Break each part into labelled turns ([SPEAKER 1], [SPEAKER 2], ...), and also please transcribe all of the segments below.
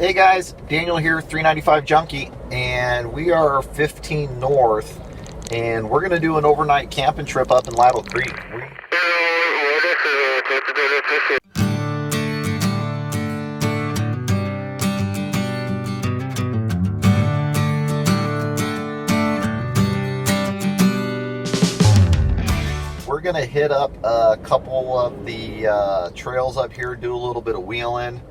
[SPEAKER 1] Hey guys, Daniel here, 395 Junkie, and we are 15 north, and we're going to do an overnight camping trip up in Lytle Creek. We're going to hit up a couple of the trails up here, do a little bit of wheeling.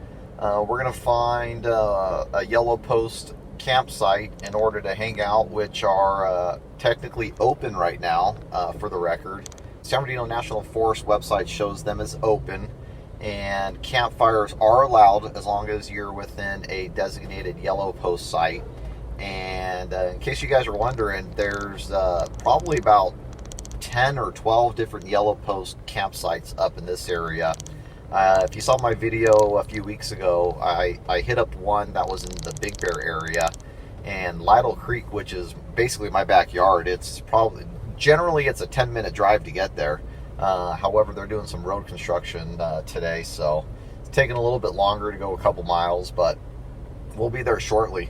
[SPEAKER 1] We're going to find a yellow post campsite in order to hang out, which are technically open right now, for the record. San Bernardino National Forest website shows them as open, and campfires are allowed as long as you're within a designated yellow post site. And in case you guys are wondering, there's probably about 10 or 12 different yellow post campsites up in this area. If you saw my video a few weeks ago, I hit up one that was in the Big Bear area, and Lytle Creek, which is basically my backyard. It's probably, generally it's a 10-minute drive to get there. However, they're doing some road construction today, so it's taking a little bit longer to go a couple miles, but we'll be there shortly.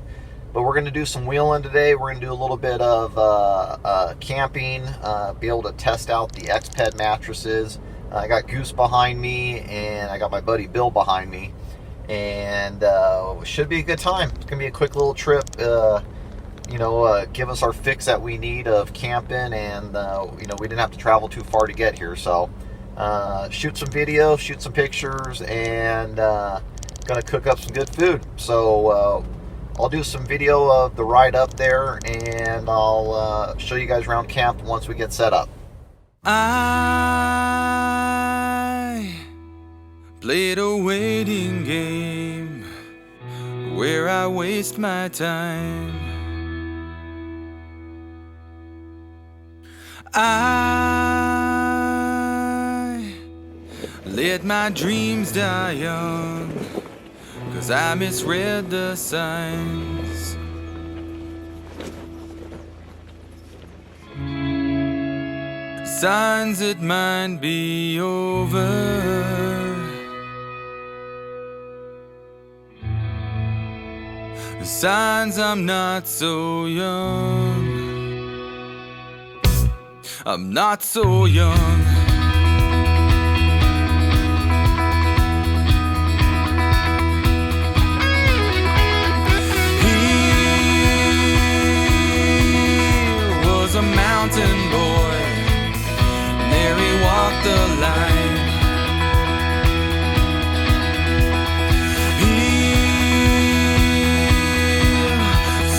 [SPEAKER 1] But we're going to do some wheeling today. We're going to do a little bit of camping, be able to test out the X-Ped mattresses. I got Goose behind me, and I got my buddy Bill behind me, and should be a good time. It's gonna be a quick little trip, give us our fix that we need of camping, and we didn't have to travel too far to get here, so shoot some video, shoot some pictures, and gonna cook up some good food. So I'll do some video of the ride up there, and I'll show you guys around camp once we get set up.
[SPEAKER 2] I played a waiting game where I waste my time. I let my dreams die young, 'cause I misread the signs. Signs it might be over. Signs I'm not so young. I'm not so young. He was a mountain boy. There he walked the line. He'll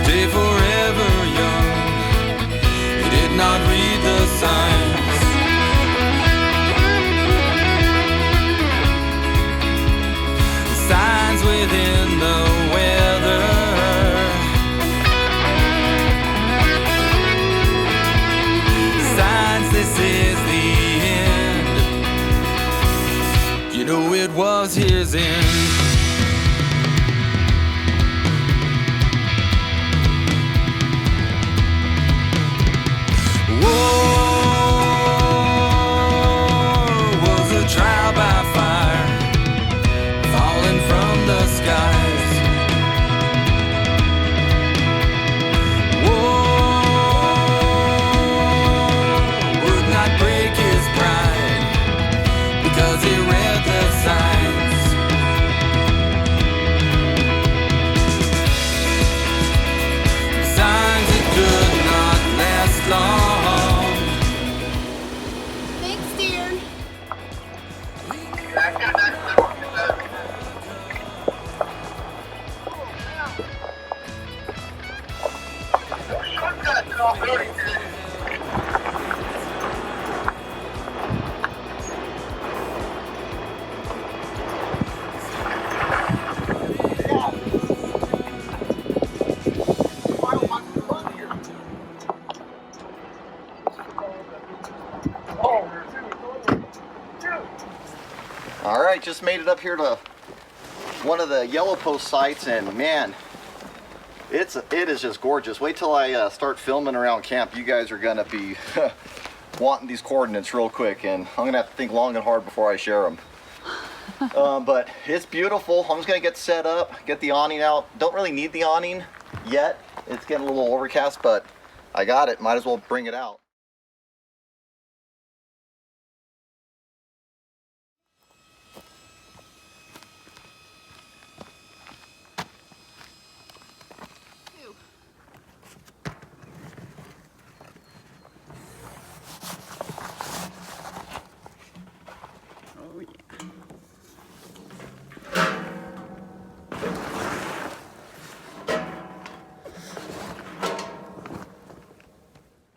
[SPEAKER 2] stay forever young. He did not read the signs. The signs within the weather. The signs this is the it was his end. War was a trial by fire, falling from the skies. War would not break his pride, because he read the signs. Signs that could not last long.
[SPEAKER 3] Thanks, dear.
[SPEAKER 1] All right, just made it up here to one of the yellow post sites, and man, it is just gorgeous. Wait till I start filming around camp. You guys are gonna be wanting these coordinates real quick, and I'm gonna have to think long and hard before I share them. But it's beautiful. I'm just gonna get set up, get the awning out. Don't really need the awning yet. It's getting a little overcast, but I got it. Might as well bring it out.
[SPEAKER 3] Oh, yeah.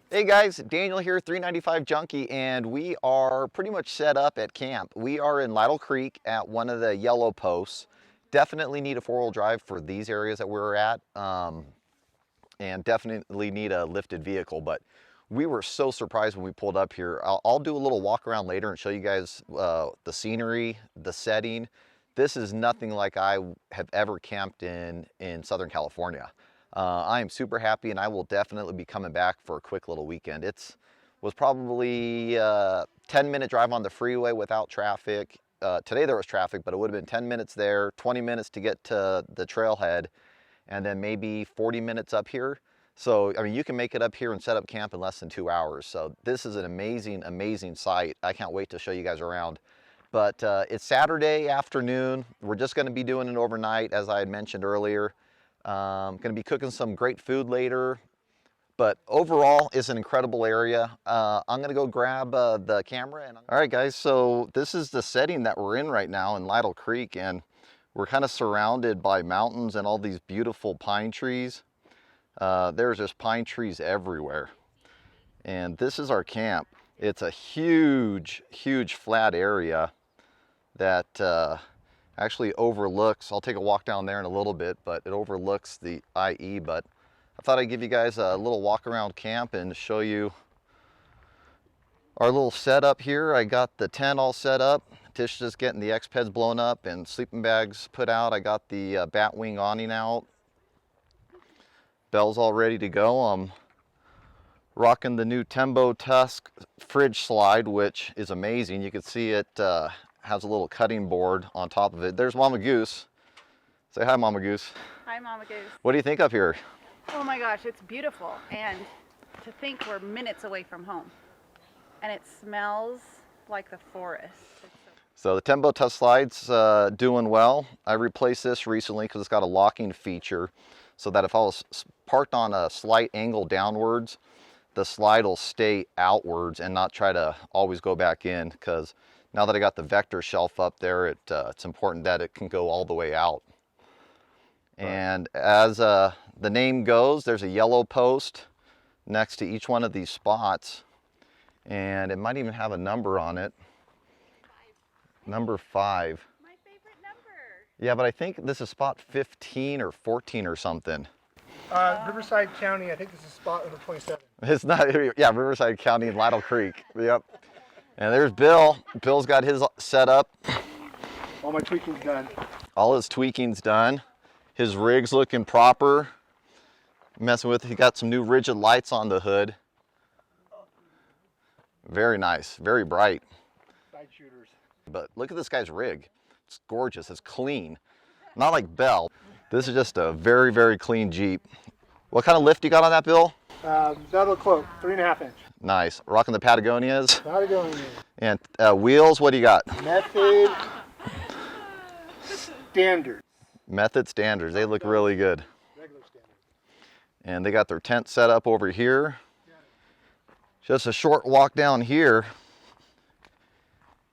[SPEAKER 1] Hey guys, Daniel here, 395 Junkie, and we are pretty much set up at camp. We are in Lytle Creek at one of the yellow posts. Definitely need a four-wheel drive for these areas that we're at, and definitely need a lifted vehicle, but we were so surprised when we pulled up here. I'll do a little walk around later and show you guys the scenery, the setting. This is nothing like I have ever camped in Southern California. I am super happy, and I will definitely be coming back for a quick little weekend. Was probably a 10-minute drive on the freeway without traffic. Today there was traffic, but it would have been 10 minutes there, 20 minutes to get to the trailhead, and then maybe 40 minutes up here. So, I mean, you can make it up here and set up camp in less than 2 hours. So this is an amazing, amazing site. I can't wait to show you guys around. But it's Saturday afternoon. We're just gonna be doing it overnight, as I had mentioned earlier. Gonna be cooking some great food later. But overall, it's an incredible area. I'm gonna go grab the camera. All right, guys, so this is the setting that we're in right now in Lytle Creek, and we're kind of surrounded by mountains and all these beautiful pine trees. There's just pine trees everywhere. And this is our camp. It's a huge, huge flat area that actually overlooks, I'll take a walk down there in a little bit, but it overlooks the IE. But I thought I'd give you guys a little walk around camp and show you our little setup here. I got the tent all set up. Tish just getting the X-Peds blown up and sleeping bags put out. I got the Batwing awning out. Bell's all ready to go. I'm rocking the new Tembo Tusk fridge slide, which is amazing. You can see it has a little cutting board on top of it. There's Mama Goose. Say hi, Mama Goose.
[SPEAKER 3] Hi, Mama Goose.
[SPEAKER 1] What do you think up here?
[SPEAKER 3] Oh my gosh, it's beautiful. And to think we're minutes away from home. And it smells like the forest.
[SPEAKER 1] So the Tembo Tusk slide's doing well. I replaced this recently because it's got a locking feature, so that if I was parked on a slight angle downwards, the slide will stay outwards and not try to always go back in, because now that I got the vector shelf up there, it's important that it can go all the way out. Right. And as the name goes, there's a yellow post next to each one of these spots, and it might even have a number on it. 5. Number 5.
[SPEAKER 3] My favorite number.
[SPEAKER 1] Yeah, but I think this is spot 15 or 14 or something.
[SPEAKER 4] Riverside County, I think this is spot number 27.
[SPEAKER 1] It's not, yeah, Riverside County and Lytle Creek. Yep. And there's Bill. Bill's got his set up.
[SPEAKER 4] All my tweaking's done.
[SPEAKER 1] All his tweaking's done. His rig's looking proper. Messing with, he got some new rigid lights on the hood. Very nice, very bright.
[SPEAKER 4] Side shooters.
[SPEAKER 1] But look at this guy's rig. It's gorgeous, it's clean. Not like Bell. This is just a very, very clean Jeep. What kind of lift you got on that, Bill?
[SPEAKER 4] That'll cloak, 3.5 inch.
[SPEAKER 1] Nice. Rocking the Patagonias.
[SPEAKER 4] Patagonia.
[SPEAKER 1] And wheels, what do you got?
[SPEAKER 4] Method Standard.
[SPEAKER 1] Method Standards. They look really good.
[SPEAKER 4] Regular standard.
[SPEAKER 1] And they got their tent set up over here. Just a short walk down here.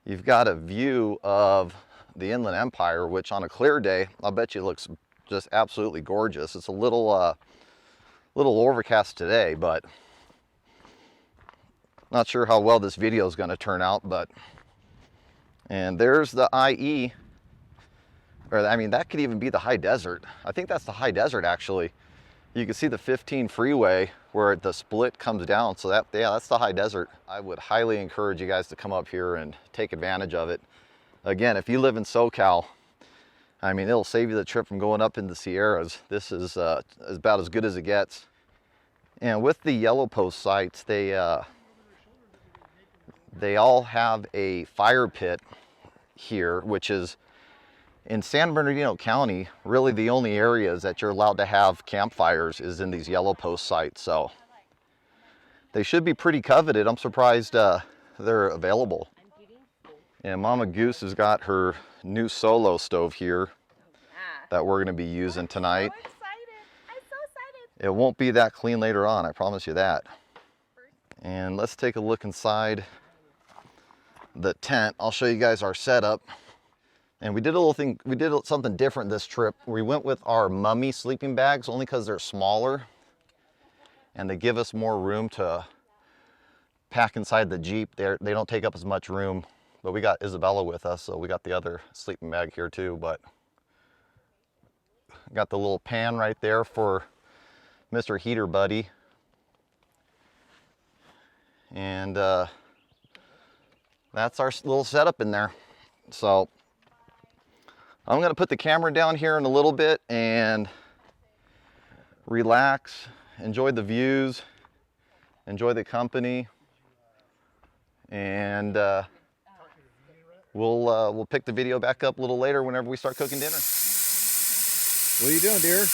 [SPEAKER 1] You've got a view of the Inland Empire, which on a clear day, I'll bet you looks just absolutely gorgeous. It's a little overcast today, but not sure how well this video is going to turn out. But and there's the IE, or I mean, that could even be the high desert. I think that's the high desert actually. You can see the 15 freeway where the split comes down. So that, yeah, that's the high desert. I would highly encourage you guys to come up here and take advantage of it. Again, if you live in SoCal, I mean, it'll save you the trip from going up in the Sierras. This is about as good as it gets. And with the yellow post sites, they all have a fire pit here, which is in San Bernardino County, really the only areas that you're allowed to have campfires is in these yellow post sites. So they should be pretty coveted. I'm surprised they're available. And Mama Goose has got her new solo stove here that we're gonna be using tonight.
[SPEAKER 3] I'm so excited.
[SPEAKER 1] It won't be that clean later on, I promise you that. And let's take a look inside the tent. I'll show you guys our setup. And we did a little thing, we did something different this trip. We went with our mummy sleeping bags only because they're smaller and they give us more room to pack inside the Jeep. They don't take up as much room, but we got Isabella with us, so we got the other sleeping bag here too. But got the little pan right there for Mr. Heater Buddy. And that's our little setup in there. So I'm gonna put the camera down here in a little bit and relax, enjoy the views, enjoy the company, and we'll pick the video back up a little later whenever we start cooking dinner. What are you doing, dear?
[SPEAKER 3] Airing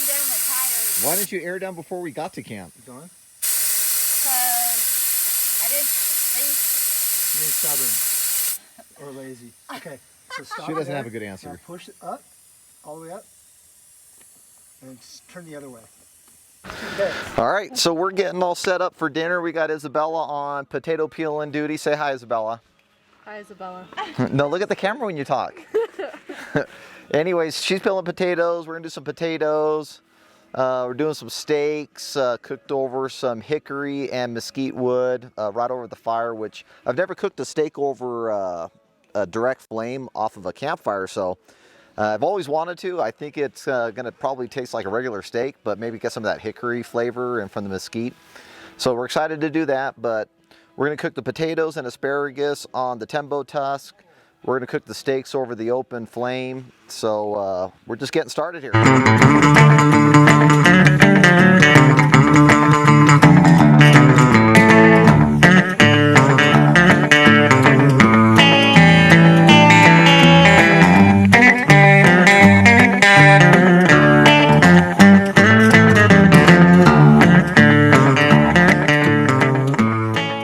[SPEAKER 3] down my tires.
[SPEAKER 1] Why didn't you air down before we got to camp?
[SPEAKER 4] Going?
[SPEAKER 3] Because I didn't think.
[SPEAKER 4] You're stubborn. Or lazy. Okay, so stop.
[SPEAKER 1] She doesn't
[SPEAKER 4] there.
[SPEAKER 1] have a good answer.
[SPEAKER 4] Now push it up, all the way up, and turn the other way. Okay.
[SPEAKER 1] All right, so we're getting all set up for dinner. We got Isabella on potato peeling duty. Say hi, Isabella.
[SPEAKER 3] Hi, Isabella.
[SPEAKER 1] No, look at the camera when you talk. Anyways, she's peeling potatoes. We're gonna do some potatoes. We're doing some steaks, cooked over some hickory and mesquite wood right over the fire, which I've never cooked a steak over a direct flame off of a campfire, so I've always wanted to. I think it's gonna probably taste like a regular steak, but maybe get some of that hickory flavor and from the mesquite. So we're excited to do that, but we're gonna cook the potatoes and asparagus on the Tembo tusk. We're gonna cook the steaks over the open flame. So we're just getting started here.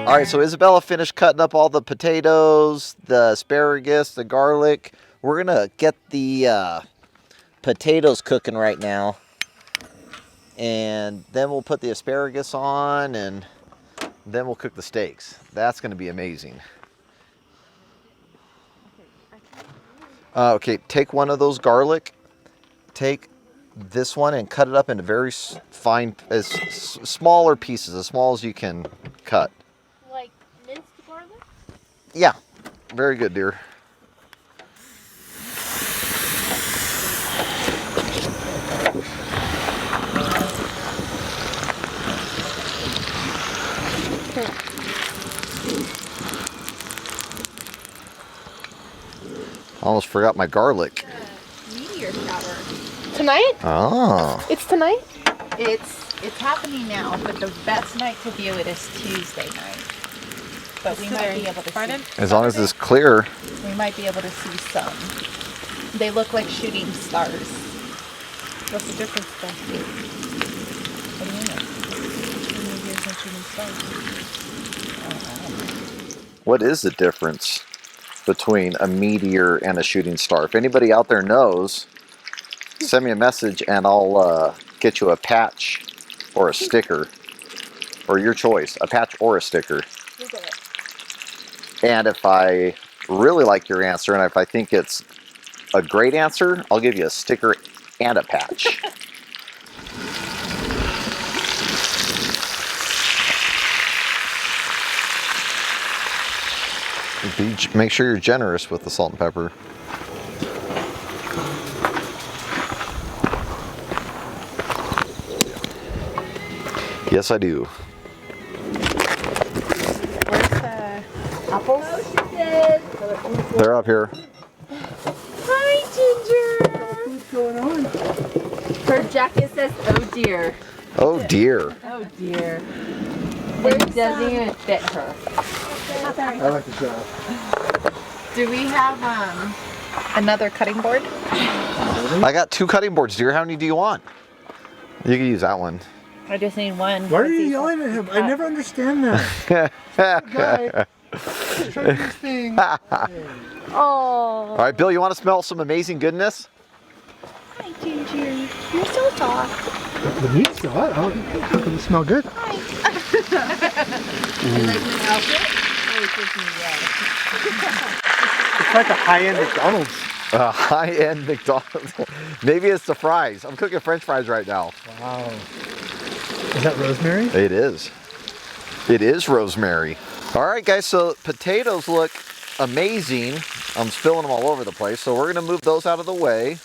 [SPEAKER 1] All right, so Isabella finished cutting up all the potatoes, the asparagus, the garlic. We're gonna get the potatoes cooking right now, and then we'll put the asparagus on, and then we'll cook the steaks. That's gonna be amazing. Okay, take one of those garlic, take this one and cut it up into very fine, as smaller pieces, as small as you can cut.
[SPEAKER 3] Like minced garlic?
[SPEAKER 1] Yeah, very good, dear. Almost forgot my garlic.
[SPEAKER 3] Meteor shower.
[SPEAKER 5] Tonight?
[SPEAKER 1] Oh.
[SPEAKER 5] It's tonight?
[SPEAKER 3] It's happening now, but the best night to view it is Tuesday night. But we might be able to see.
[SPEAKER 1] As long as it's clear.
[SPEAKER 3] We might be able to see some. They look like shooting stars.
[SPEAKER 5] What's the difference then?
[SPEAKER 3] What do you mean? Meteors and shooting stars.
[SPEAKER 1] What is the difference between a meteor and a shooting star? If anybody out there knows, send me a message and I'll get you a patch or a sticker, or your choice, a patch or a sticker. And if I really like your answer and if I think it's a great answer, I'll give you a sticker and a patch. Make sure you're generous with the salt and pepper. Yes, I do.
[SPEAKER 3] Where's the apples?
[SPEAKER 1] They're up here.
[SPEAKER 5] Hi, Ginger!
[SPEAKER 4] What's going on?
[SPEAKER 5] Her jacket says, oh dear.
[SPEAKER 1] Oh dear.
[SPEAKER 5] Oh dear. It doesn't even fit her.
[SPEAKER 4] I like the show.
[SPEAKER 5] Do we have
[SPEAKER 3] Another cutting board.
[SPEAKER 1] I got 2 cutting boards, dear. How many do you want? You can use that one.
[SPEAKER 5] I just need one.
[SPEAKER 4] Why are you yelling at him? I never understand that. Guy, try these things.
[SPEAKER 5] Oh.
[SPEAKER 1] All right, Bill, you want to smell some amazing goodness?
[SPEAKER 3] Hi, Ginger. You're so soft.
[SPEAKER 4] The meat's still hot. Oh, does it smell good? It's like a high-end McDonald's.
[SPEAKER 1] A high-end McDonald's. Maybe it's the fries. I'm cooking French fries right now.
[SPEAKER 4] Wow. Is that rosemary?
[SPEAKER 1] It is. It is rosemary. All right, guys, so potatoes look amazing. I'm spilling them all over the place, so we're gonna move those out of the way.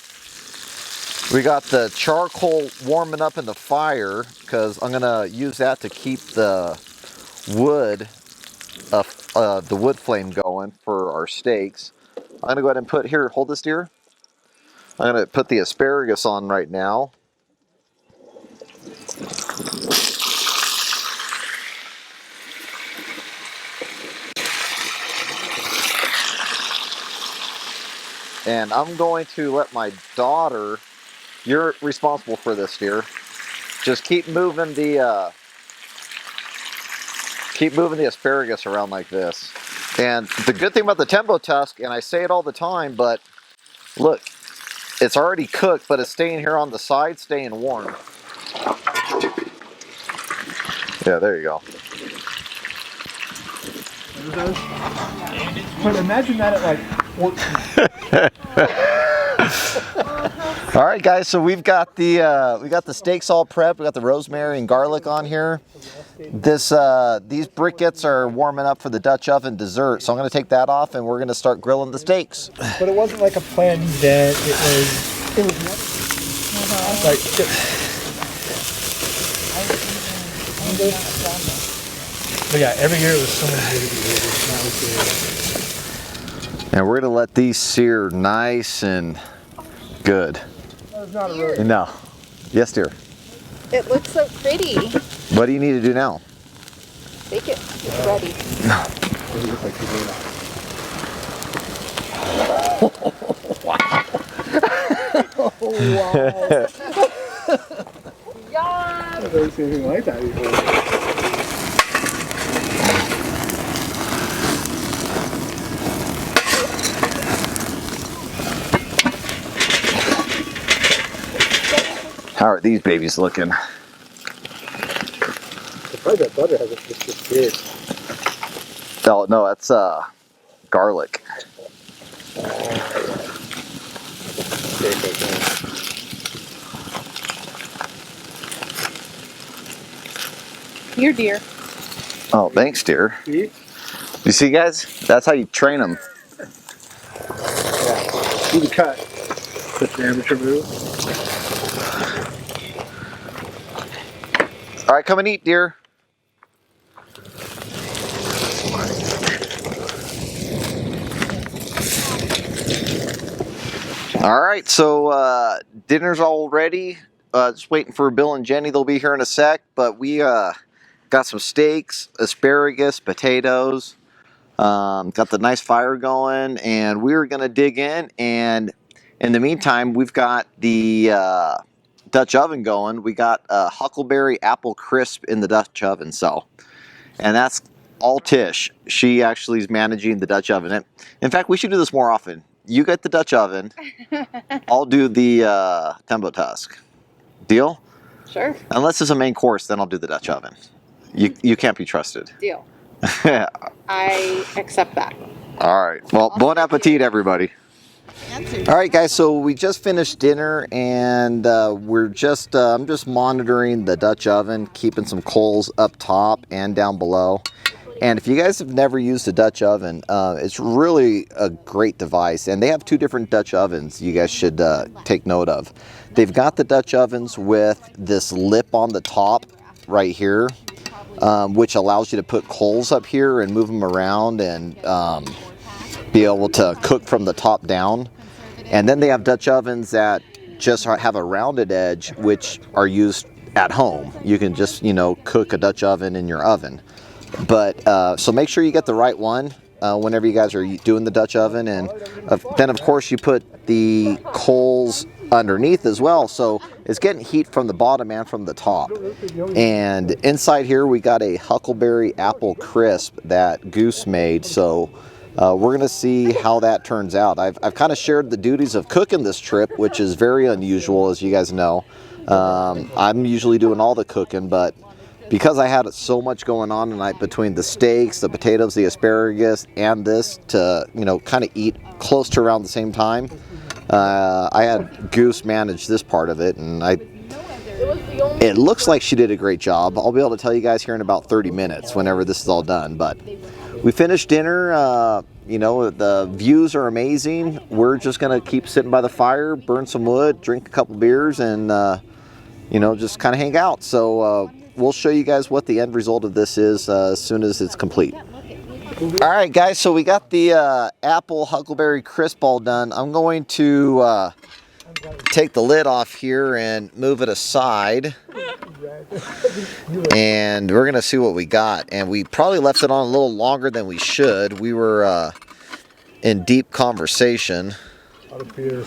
[SPEAKER 1] We got the charcoal warming up in the fire because I'm gonna use that to keep the wood flame going for our steaks. I'm gonna go ahead and put here, hold this, dear. I'm gonna put the asparagus on right now. And I'm going to let my daughter, you're responsible for this, dear. Just keep moving the asparagus around like this. And the good thing about the Tembo tusk, and I say it all the time, but look, it's already cooked, but it's staying here on the side, staying warm. Yeah, there you go.
[SPEAKER 4] But imagine that at like 14.
[SPEAKER 1] All right, guys. So we've got the steaks all prepped. We got the rosemary and garlic on here. These briquettes are warming up for the Dutch oven dessert. So I'm going to take that off, and we're going to start grilling the steaks.
[SPEAKER 4] But it wasn't like a planned event. It was like. But yeah, every year it was so much bigger.
[SPEAKER 1] And we're going to let these sear nice and good.
[SPEAKER 4] That not a road.
[SPEAKER 1] No. Yes, dear.
[SPEAKER 3] It looks so pretty.
[SPEAKER 1] What do you need to do now?
[SPEAKER 3] Bake it. It's ready.
[SPEAKER 4] Wow. I've never seen anything like that before.
[SPEAKER 1] How are these babies looking?
[SPEAKER 4] Surprised that butter hasn't just disappeared.
[SPEAKER 1] Oh, no, that's garlic.
[SPEAKER 3] Here, dear.
[SPEAKER 1] Oh, thanks, dear.
[SPEAKER 4] See?
[SPEAKER 1] You see, guys? That's how you train them.
[SPEAKER 4] Yeah. Do the cut. Put the amateur move.
[SPEAKER 1] All right, come and eat, dear. All right, so dinner's all ready. Just waiting for Bill and Jenny. They'll be here in a sec, but we got some steaks, asparagus, potatoes. Got the nice fire going, and we're gonna dig in. And in the meantime, we've got the Dutch oven going. We got a huckleberry apple crisp in the Dutch oven, and that's all Tish. She actually is managing the Dutch oven. In fact, we should do this more often. You get the Dutch oven. I'll do the Tembo tusk. Deal?
[SPEAKER 3] Sure.
[SPEAKER 1] Unless it's a main course, then I'll do the Dutch oven. You can't be trusted.
[SPEAKER 3] Deal. I accept that.
[SPEAKER 1] All right. Well, bon appetit, everybody. All right, guys. So we just finished dinner, and I'm just monitoring the Dutch oven, keeping some coals up top and down below. And if you guys have never used a Dutch oven, it's really a great device. And they have 2 different Dutch ovens you guys should take note of. They've got the Dutch ovens with this lip on the top right here, which allows you to put coals up here and move them around and be able to cook from the top down. And then they have Dutch ovens that just have a rounded edge, which are used at home. You can just, cook a Dutch oven in your oven. But so make sure you get the right one whenever you guys are doing the Dutch oven, and then of course you put the coals underneath as well, so it's getting heat from the bottom and from the top. And inside here we got a huckleberry apple crisp that Goose made, so we're gonna see how that turns out. I've kind of shared the duties of cooking this trip, which is very unusual, as you guys know. I'm usually doing all the cooking, but because I had so much going on tonight between the steaks, the potatoes, the asparagus, and this to, you know, kind of eat close to around the same time, I had Goose manage this part of it, and it looks like she did a great job. I'll be able to tell you guys here in about 30 minutes whenever this is all done. But we finished dinner. You know, the views are amazing. We're just going to keep sitting by the fire, burn some wood, drink a couple beers, and, you know, just kind of hang out. So we'll show you guys what the end result of this is as soon as it's complete. All right, guys, so we got the apple huckleberry crisp all done. I'm going to take the lid off here and move it aside. And we're going to see what we got. And we probably left it on a little longer than we should. We were in deep conversation.
[SPEAKER 4] Out of beer.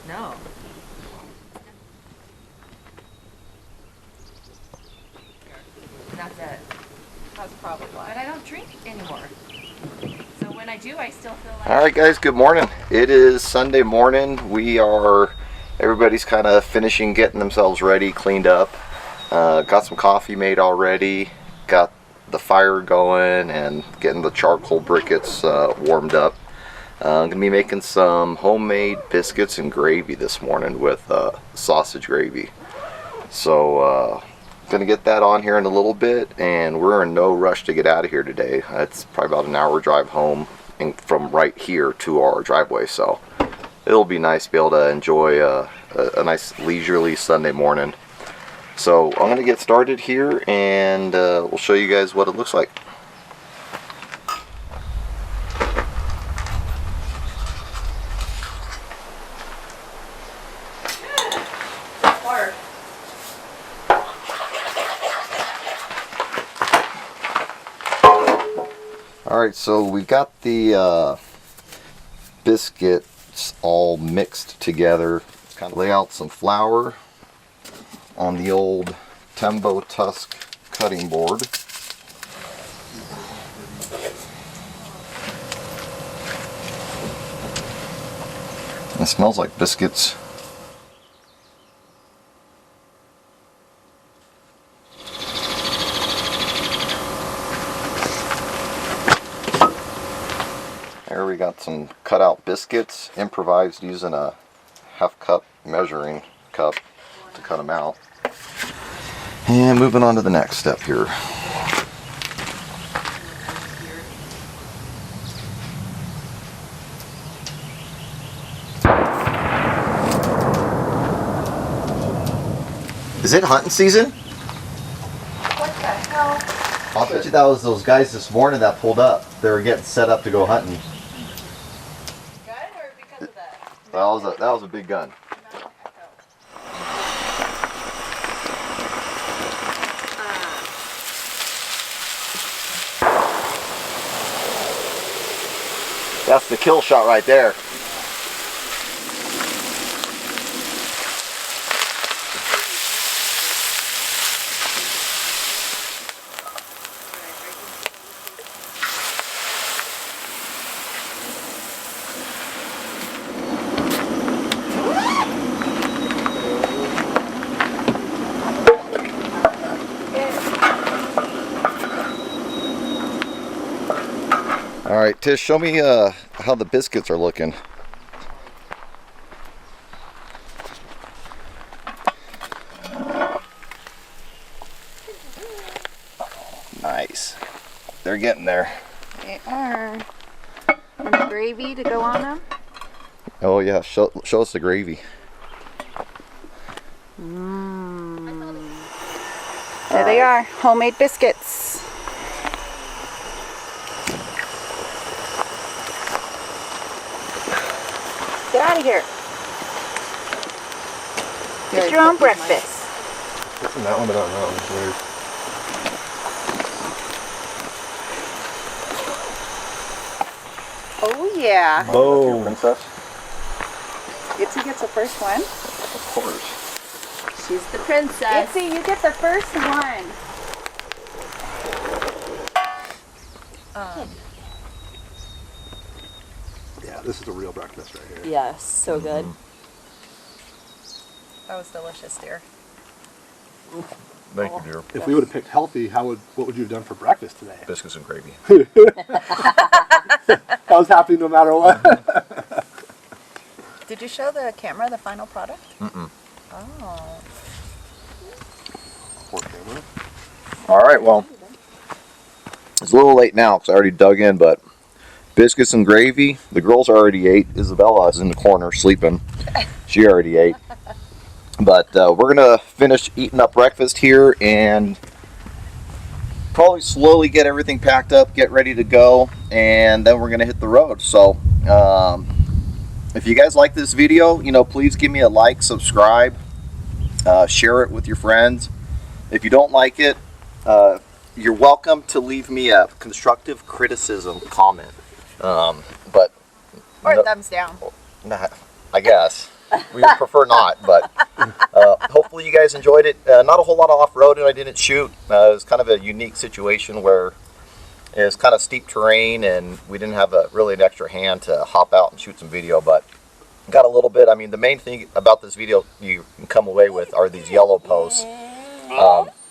[SPEAKER 5] No. Not that.
[SPEAKER 3] That's probably why.
[SPEAKER 5] But I don't drink anymore. So when I do, I still feel like...
[SPEAKER 1] All right, guys, good morning. It is Sunday morning. Everybody's kind of finishing getting themselves ready, cleaned up. Got some coffee made already. Got the fire going and getting the charcoal briquettes warmed up. I'm gonna be making some homemade biscuits and gravy this morning with sausage gravy. So gonna get that on here in a little bit, and we're in no rush to get out of here today. It's probably about an hour drive home from right here to our driveway, so it'll be nice to be able to enjoy a nice leisurely Sunday morning. So I'm gonna get started here, and we'll show you guys what it looks like. Alright, so we got the biscuits all mixed together. Kind of lay out some flour on the old Tembo Tusk cutting board. It smells like biscuits. There we got some cut out biscuits, improvised using a half cup measuring cup to cut them out. And moving on to the next step here. Is it hunting season?
[SPEAKER 3] What the hell?
[SPEAKER 1] I'll bet you that was those guys this morning that pulled up. They were getting set up to go hunting.
[SPEAKER 3] Gun or because of that?
[SPEAKER 1] That was a big gun. That's the kill shot right there. All right, Tish, show me how the biscuits are looking. Nice. They're getting there.
[SPEAKER 3] They are. And the gravy to go on them.
[SPEAKER 1] Oh yeah, show us the gravy.
[SPEAKER 3] There they are, homemade biscuits. Get out of here. Get your own breakfast.
[SPEAKER 4] Isn't that one, but I don't know. It's weird.
[SPEAKER 3] Oh yeah.
[SPEAKER 4] Boom.
[SPEAKER 1] Princess?
[SPEAKER 3] Itsy gets the first one.
[SPEAKER 1] Of course.
[SPEAKER 5] She's the princess.
[SPEAKER 3] Itsy, you get the first one.
[SPEAKER 4] Yeah, this is a real breakfast right here.
[SPEAKER 5] Yes, so good.
[SPEAKER 3] That was delicious, dear.
[SPEAKER 1] Thank you, dear.
[SPEAKER 4] If we would have picked healthy, what would you have done for breakfast today?
[SPEAKER 1] Biscuits and gravy.
[SPEAKER 4] I was happy no matter what.
[SPEAKER 3] Did you show the camera the final product?
[SPEAKER 1] Mm-mm.
[SPEAKER 3] Oh.
[SPEAKER 4] Poor camera.
[SPEAKER 1] All right, well, it's a little late now because I already dug in, but biscuits and gravy. The girls already ate. Isabella is in the corner sleeping. She already ate. But we're going to finish eating up breakfast here and probably slowly get everything packed up, get ready to go, and then we're going to hit the road. So if you guys like this video, please give me a like, subscribe, share it with your friends. If you don't like it, you're welcome to leave me a constructive criticism comment. But
[SPEAKER 3] Or
[SPEAKER 1] no,
[SPEAKER 3] thumbs down.
[SPEAKER 1] nah, I guess. We would prefer not, but hopefully you guys enjoyed it. Not a whole lot of off-roading I didn't shoot. It was kind of a unique situation where it was kind of steep terrain and we didn't have really an extra hand to hop out and shoot some video, but got a little bit. I mean, the main thing about this video you can come away with are these yellow posts.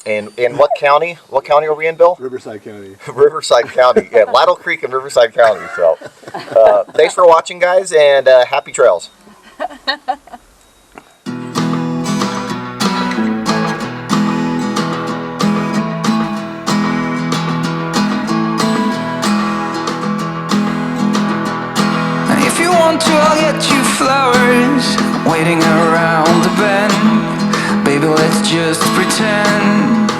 [SPEAKER 1] And in what county? What county are we in, Bill?
[SPEAKER 4] Riverside County.
[SPEAKER 1] Riverside County. Yeah, Lytle Creek and Riverside County. So thanks for watching, guys, and happy trails.
[SPEAKER 2] If you want to, I'll get you flowers waiting around the bend. Baby, let's just pretend.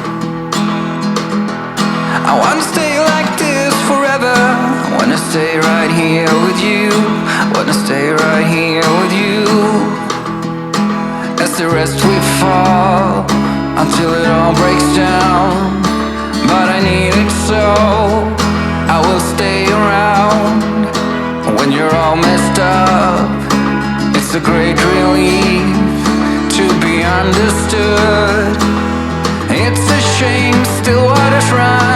[SPEAKER 2] I wanna stay like this forever. I wanna stay right here with you. Wanna stay right here with you. As the rest we fall until it all breaks down. But I need it so I will stay around. When you're all messed up, it's a great relief to be understood. It's a shame still what is right.